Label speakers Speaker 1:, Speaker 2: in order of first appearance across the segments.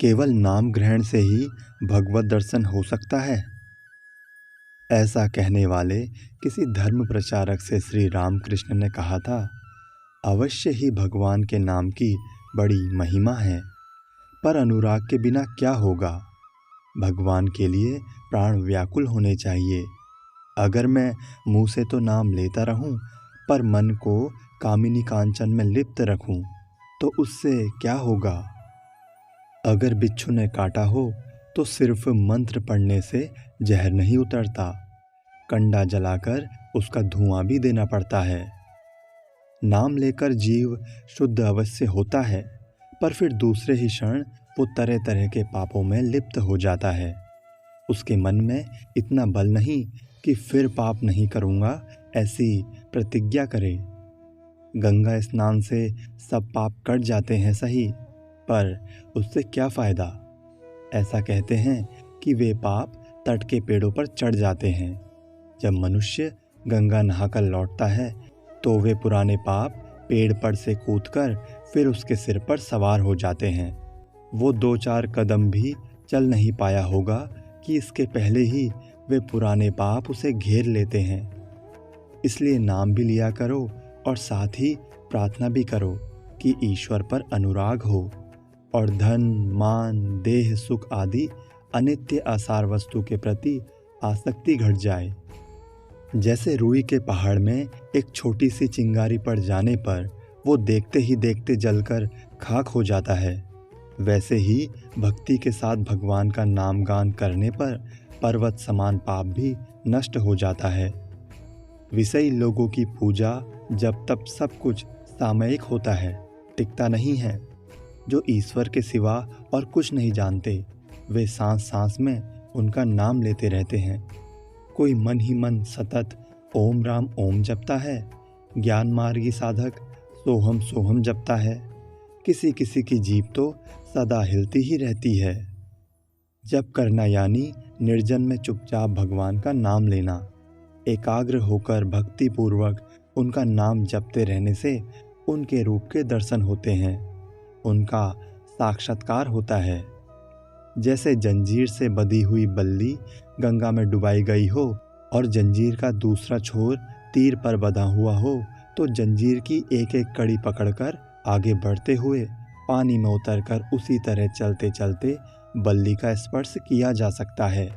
Speaker 1: केवल नाम ग्रहण से ही भगवत दर्शन हो सकता है? ऐसा कहने वाले किसी धर्म प्रचारक से श्री रामकृष्ण ने कहा था, अवश्य ही भगवान के नाम की बड़ी महिमा है, पर अनुराग के बिना क्या होगा। भगवान के लिए प्राण व्याकुल होने चाहिए। अगर मैं मुंह से तो नाम लेता रहूं, पर मन को कामिनी कांचन में लिप्त रखूं, तो उससे क्या होगा। अगर बिच्छू ने काटा हो तो सिर्फ मंत्र पढ़ने से जहर नहीं उतरता, कंडा जलाकर उसका धुआं भी देना पड़ता है। नाम लेकर जीव शुद्ध अवश्य होता है, पर फिर दूसरे ही क्षण वो तरह तरह के पापों में लिप्त हो जाता है। उसके मन में इतना बल नहीं कि फिर पाप नहीं करूँगा ऐसी प्रतिज्ञा करे। गंगा स्नान से सब पाप कट जाते हैं सही, पर उससे क्या फ़ायदा। ऐसा कहते हैं कि वे पाप तट के पेड़ों पर चढ़ जाते हैं। जब मनुष्य गंगा नहाकर लौटता है तो वे पुराने पाप पेड़ पर से कूदकर फिर उसके सिर पर सवार हो जाते हैं। वो 2-4 कदम भी चल नहीं पाया होगा कि इसके पहले ही वे पुराने पाप उसे घेर लेते हैं। इसलिए नाम भी लिया करो और साथ ही प्रार्थना भी करो कि ईश्वर पर अनुराग हो और धन, मान, देह सुख आदि अनित्य आसार वस्तु के प्रति आसक्ति घट जाए। जैसे रुई के पहाड़ में एक छोटी सी चिंगारी पड़ जाने पर वो देखते ही देखते जलकर खाक हो जाता है, वैसे ही भक्ति के साथ भगवान का नाम गान करने पर पर्वत समान पाप भी नष्ट हो जाता है। विषयी लोगों की पूजा जब तब सब कुछ सामयिक होता है, टिकता नहीं है। जो ईश्वर के सिवा और कुछ नहीं जानते, वे सांस सांस में उनका नाम लेते रहते हैं। कोई मन ही मन सतत ओम राम ओम जपता है, ज्ञान मार्गी साधक सोहम सोहम जपता है। किसी किसी की जीभ तो सदा हिलती ही रहती है। जप करना यानी निर्जन में चुपचाप भगवान का नाम लेना। एकाग्र होकर भक्ति पूर्वक उनका नाम जपते रहने से उनके रूप के दर्शन होते हैं, उनका साक्षात्कार होता है। जैसे जंजीर से बंधी हुई बल्ली गंगा में डुबाई गई हो और जंजीर का दूसरा छोर तीर पर बंधा हुआ हो, तो जंजीर की एक एक कड़ी पकड़कर आगे बढ़ते हुए पानी में उतरकर उसी तरह चलते चलते बल्ली का स्पर्श किया जा सकता है।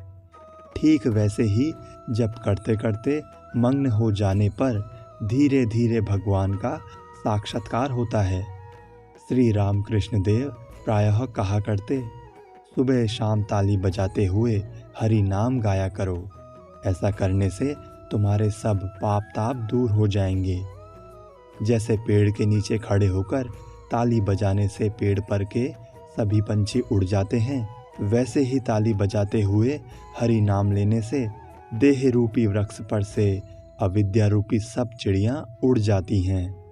Speaker 1: ठीक वैसे ही जप करते करते मग्न हो जाने पर धीरे धीरे भगवान का साक्षात्कार होता है। श्री रामकृष्ण देव प्रायः कहा करते, सुबह शाम ताली बजाते हुए हरि नाम गाया करो। ऐसा करने से तुम्हारे सब पाप ताप दूर हो जाएंगे। जैसे पेड़ के नीचे खड़े होकर ताली बजाने से पेड़ पर के सभी पंछी उड़ जाते हैं, वैसे ही ताली बजाते हुए हरि नाम लेने से देह रूपी वृक्ष पर से अविद्या रूपी सब चिड़ियाँ उड़ जाती हैं।